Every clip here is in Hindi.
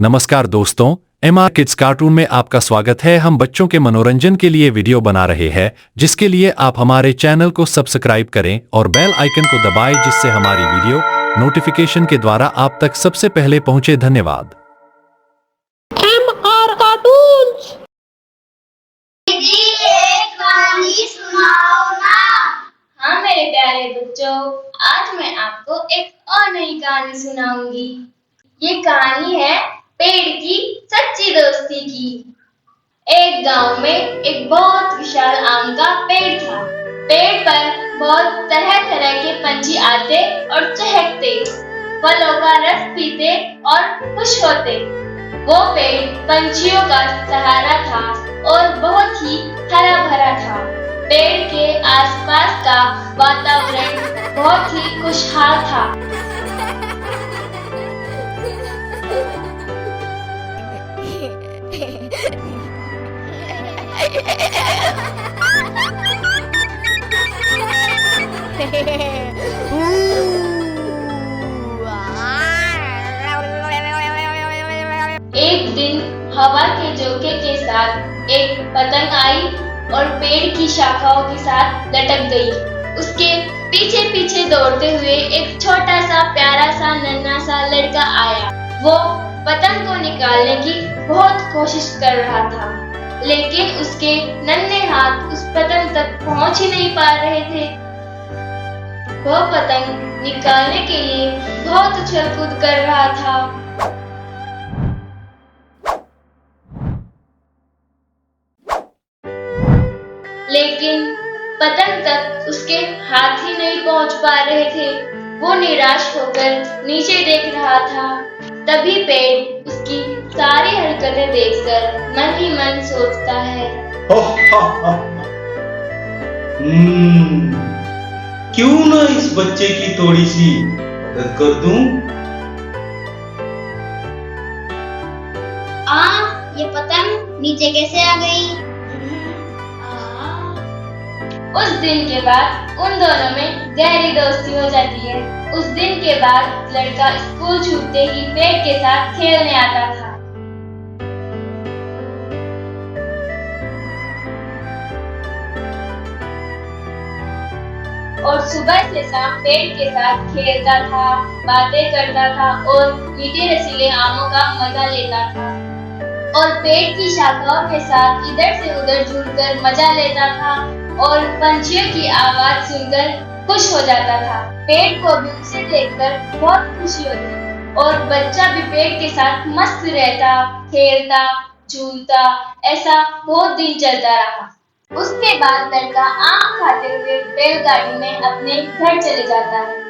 नमस्कार दोस्तों, MR किड्स कार्टून में आपका स्वागत है। हम बच्चों के मनोरंजन के लिए वीडियो बना रहे हैं, जिसके लिए आप हमारे चैनल को सब्सक्राइब करें और बेल आइकन को दबाएं, जिससे हमारी वीडियो नोटिफिकेशन के द्वारा आप तक सबसे पहले पहुंचे। धन्यवाद। MR cartoons. एक कहानी सुनाओ ना। हाँ मेरे प्यारे बच्चों, आज मैं आपको एक और नई कहानी सुनाऊंगी। ये कहानी है पेड़ की सच्ची दोस्ती की। एक गांव में एक बहुत विशाल आम का पेड़ था। पेड़ पर बहुत तरह तरह के पंछी आते और चहकते, फलों का रस पीते और खुश होते। वो पेड़ पंछियों का सहारा था और बहुत ही हरा भरा था। पेड़ के आसपास का वातावरण बहुत ही खुशहाल था। एक दिन हवा के झोंके के साथ एक पतंग आई और पेड़ की शाखाओं के साथ लटक गई। उसके पीछे पीछे दौड़ते हुए एक छोटा सा प्यारा सा नन्हा सा लड़का आया। वो पतंग को निकालने की बहुत कोशिश कर रहा था, लेकिन उसके नन्हे हाथ उस पतंग तक पहुंच ही नहीं पा रहे थे। वो पतंग निकालने के लिए बहुत उछल कूद कर रहा था। लेकिन पतंग तक उसके हाथ ही नहीं पहुंच पा रहे थे। वो निराश होकर नीचे देख रहा था। तभी पेड़ उसकी सारी हरकतें देखकर मन ही मन सोचता है, क्यों ना इस बच्चे की थोड़ी सी मदद कर दूं? ये पतंग नीचे कैसे आ गई? उस दिन के बाद उन दोनों में गहरी दोस्ती हो जाती है। उस दिन के बाद लड़का स्कूल छूटते ही पेड़ के साथ खेलने आता था। और सुबह से शाम पेड़ के साथ खेलता था, बातें करता था और मीठे रसीले आमों का मजा लेता था। और पेड़ की शाखाओं के साथ इधर से उधर झूलकर मजा लेता था और पंछियों की आवाज सुनकर खुश हो जाता था। पेड़ को भी उसे देखकर बहुत खुशी होती और बच्चा भी पेड़ के साथ मस्त रहता, खेलता, झूलता। ऐसा बहुत दिन चलता रहा। उसके बाद लड़का आम खाते हुए बैलगाड़ी में अपने घर चले जाता है।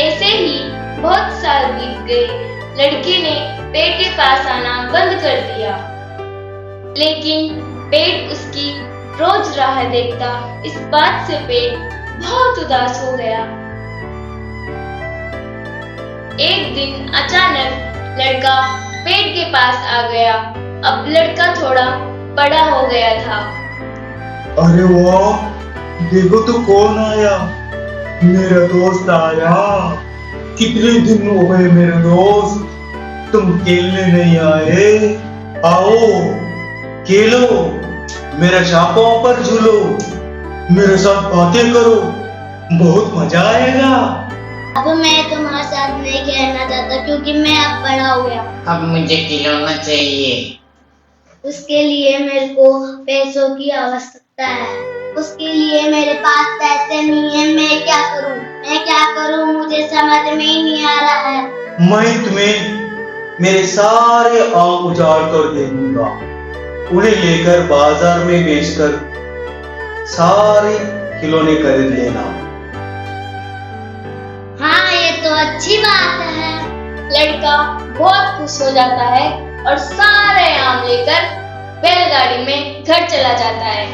ऐसे ही बहुत साल बीत गए। लड़के ने पेड़ के पास आना बंद कर दिया, लेकिन पेड़ उसकी रोज राह देखता। इस बात से पेड़ बहुत उदास हो गया। एक दिन अचानक लड़का पेड़ के पास आ गया। अब लड़का थोड़ा बड़ा हो गया था। अरे वाह, देखो तो कौन आया। मेरा दोस्त आया। कितने दिन हो गए मेरे दोस्त, तुम खेलने नहीं आए। आओ खेलो, मेरे शापों पर झूलो, मेरे साथ बातें करो, बहुत मजा आएगा। अब मैं तुम्हारे साथ नहीं खेलना चाहता क्योंकि मैं अब बड़ा हो गया। अब मुझे खिलौना चाहिए। उसके लिए मेरे को पैसों की आवश्यकता है। उसके लिए मेरे पास पैसे नहीं है। मैं क्या करूं? मुझे समझ में ही नहीं आ रहा है। मैं तुम्हें मेरे सारे आम उजाड़ कर दे दूंगा। उन्हें लेकर बाजार में बेचकर सारे खिलौने खरीद लेना। हाँ, ये तो अच्छी बात है। लड़का बहुत खुश हो जाता है और सारे आम लेकर बैलगाड़ी में घर चला जाता है।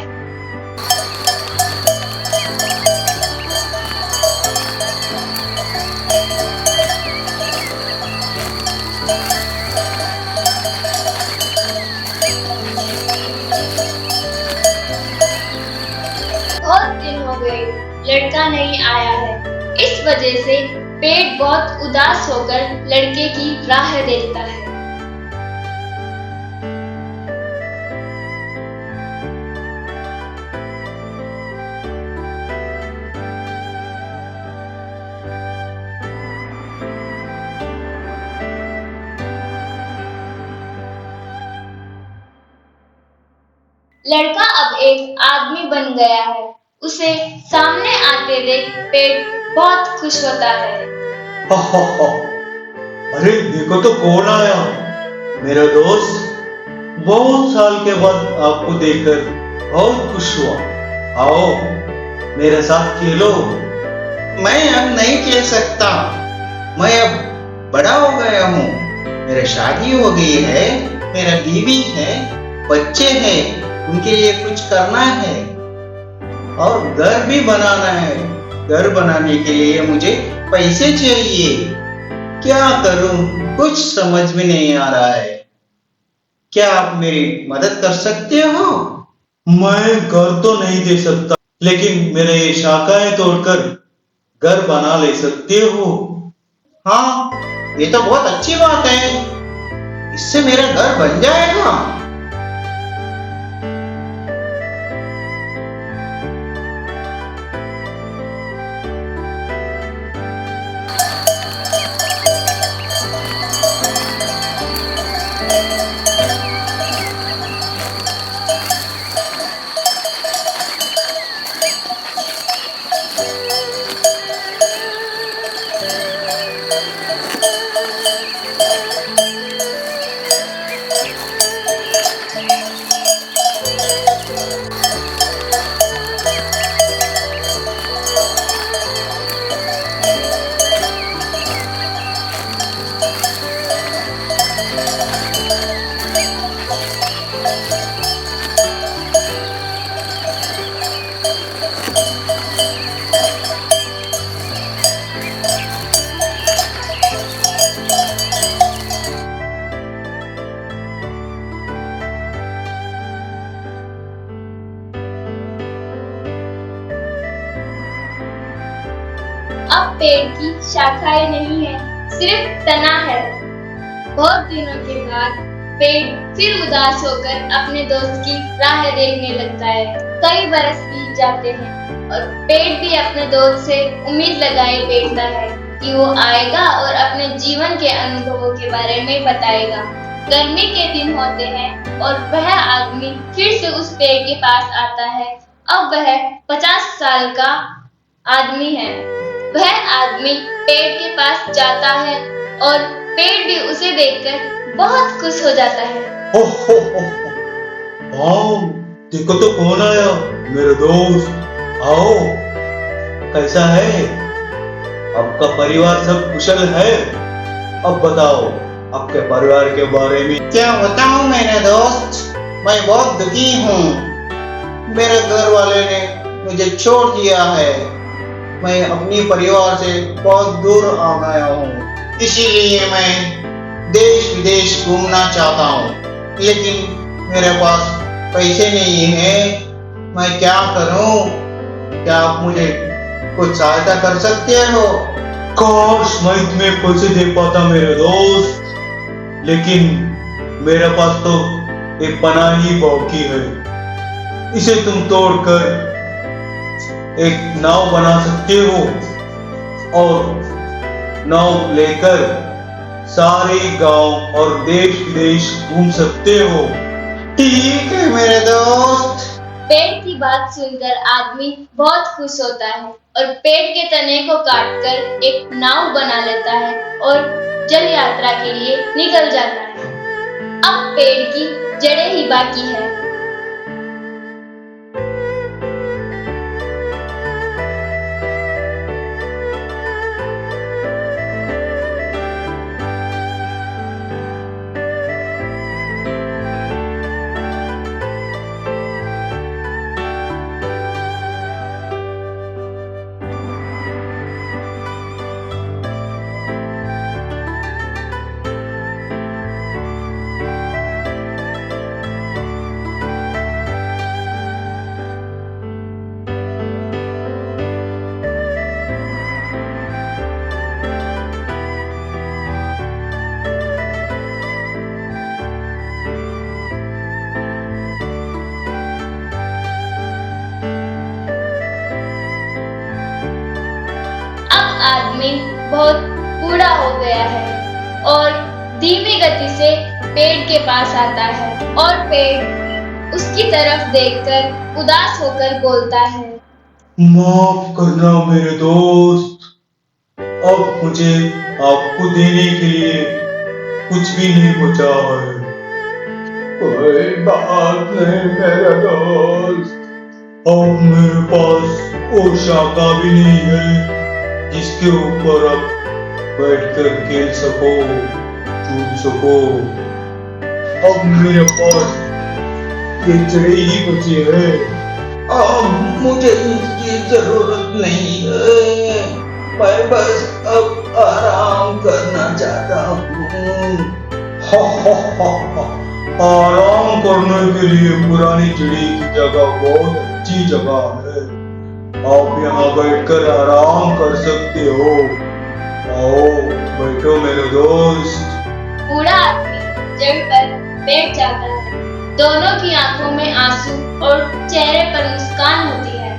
लड़का नहीं आया है। इस वजह से पेड़ बहुत उदास होकर लड़के की राह देखता है। लड़का अब एक आदमी बन गया है। उसे सामने आते देख पेड़ बहुत खुश होता है। हा हा हा। अरे देखो तो कौन आया, मेरा दोस्त। बहुत साल के बाद आपको देखकर बहुत खुश हुआ। आओ मेरे साथ खेलो। मैं अब नहीं खेल सकता। मैं अब बड़ा हो गया हूँ। मेरा शादी हो गई है, मेरा बीवी है, बच्चे हैं, उनके लिए कुछ करना है और घर भी बनाना है। घर बनाने के लिए मुझे पैसे चाहिए। क्या करूं, कुछ समझ में नहीं आ रहा है। क्या आप मेरी मदद कर सकते हो? मैं घर तो नहीं दे सकता, लेकिन मेरे ये शाखाएं तोड़कर घर बना ले सकते हो। हाँ, ये तो बहुत अच्छी बात है। इससे मेरा घर बन जाएगा। अब पेड़ की शाखाएं नहीं है, सिर्फ तना है। बहुत दिनों के बाद पेड़ फिर उदास होकर अपने दोस्त की राह देखने लगता है। कई बरस बीत जाते हैं और पेड़ भी अपने दोस्त से उम्मीद लगाए बैठता है कि वो आएगा और अपने जीवन के अनुभवों के बारे में बताएगा। गर्मी के दिन होते हैं और वह आदमी फिर से उस पेड़ के पास आता है। अब वह 50 साल का आदमी है। वह आदमी पेड़ के पास जाता है और पेड़ भी उसे देखकर बहुत खुश हो जाता है। हो हो। आओ देखो तो कौन आया, मेरे दोस्त। आओ, कैसा है? आपका परिवार सब कुशल है? अब बताओ आपके परिवार के बारे में। क्या बताऊं मेरे दोस्त, मैं बहुत दुखी हूँ। मेरे घर वाले ने मुझे छोड़ दिया है। मैं अपनी परिवार से बहुत दूर आ गया हूँ। इसीलिए मैं देश विदेश घूमना चाहता हूँ, लेकिन मेरे पास पैसे नहीं है। मैं क्या करूँ? क्या आप मुझे कुछ सहायता कर सकते हो? काश मैं तुम्हें पैसे दे पाता मेरे दोस्त, लेकिन मेरे पास तो एक पनाह ही बाकी है। इसे तुम तोड़कर एक नाव बना सकते हो और नाव लेकर सारे गांव और देश विदेश घूम सकते हो। ठीक है मेरे दोस्त। पेड़ की बात सुनकर आदमी बहुत खुश होता है और पेड़ के तने को काटकर एक नाव बना लेता है और जल यात्रा के लिए निकल जाता है। अब पेड़ की जड़ें ही बाकी है। बहुत बूढ़ा हो गया है और धीमी गति से पेड़ के पास आता है और पेड़ उसकी तरफ देखकर उदास होकर बोलता है, माफ करना मेरे दोस्त, अब मुझे आपको देने के लिए कुछ भी नहीं बचा है। कोई बात नहीं मेरा दोस्त, अब मेरे पास वो शाखा भी नहीं है जिसके ऊपर आप बैठकर खेल सको, कूद सको। अब मेरे पास ये चिड़े ही बचे हैं। अब मुझे इसकी जरूरत नहीं है, मैं बस अब आराम करना चाहता हूँ। हा हा हा हा। आराम करने के लिए पुरानी चिड़ी की जगह बहुत अच्छी जगह है, आप यहाँ बैठकर आराम कर सकते हो। आओ बैठो मेरे दोस्त। बूढ़ा आदमी जड़ पर बैठ जाता है। दोनों की आंखों में आंसू और चेहरे पर मुस्कान होती है।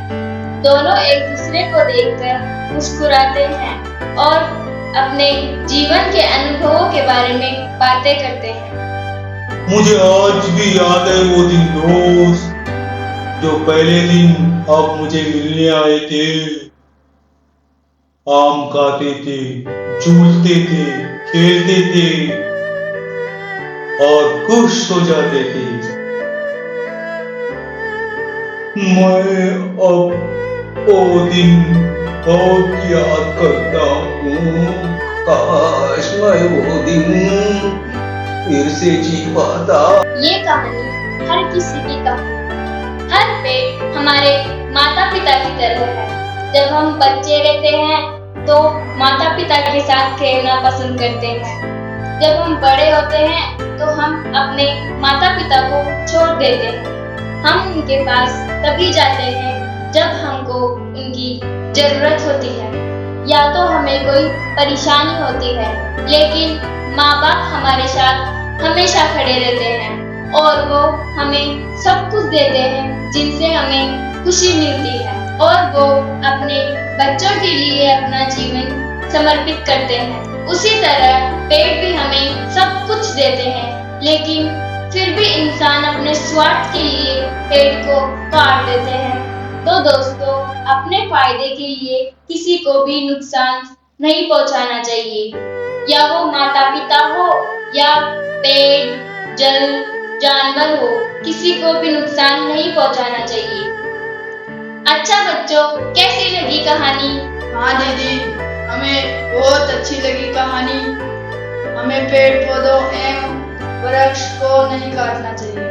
दोनों एक दूसरे को देखकर मुस्कुराते हैं और अपने जीवन के अनुभवों के बारे में बातें करते हैं। मुझे आज भी याद है वो दिन दोस्त, जो पहले दिन आप मुझे मिलने आए थे। आम खाते थे, झूलते थे, खेलते थे और खुश हो जाते थे। मैं अब वो दिन बहुत याद करता हूँ। काश मैं वो दिन फिर से जी पाता। ये कहानी हर किसी की कहानी। हर पेड़ हमारे माता पिता की तरह है। जब हम बच्चे रहते हैं तो माता पिता के साथ खेलना पसंद करते हैं। जब हम बड़े होते हैं तो हम अपने माता पिता को छोड़ देते हैं। हम उनके पास तभी जाते हैं जब हमको उनकी जरूरत होती है या तो हमें कोई परेशानी होती है, लेकिन माँ बाप हमारे साथ हमेशा खड़े रहते हैं और वो हमें सब कुछ देते हैं जिनसे हमें खुशी मिलती है और वो अपने बच्चों के लिए अपना जीवन समर्पित करते हैं। उसी तरह पेड़ भी हमें सब कुछ देते हैं, लेकिन फिर भी इंसान अपने स्वार्थ के लिए पेड़ को काट देते हैं। तो दोस्तों, अपने फायदे के लिए किसी को भी नुकसान नहीं पहुंचाना चाहिए, या वो माता पिता हो या पेड़, जल, जानवर हो, किसी को भी नुकसान नहीं पहुंचाना चाहिए। अच्छा बच्चों, कैसी लगी कहानी? हाँ दीदी, हमें बहुत अच्छी लगी कहानी। हमें पेड़ पौधों एवं वृक्ष को नहीं काटना चाहिए।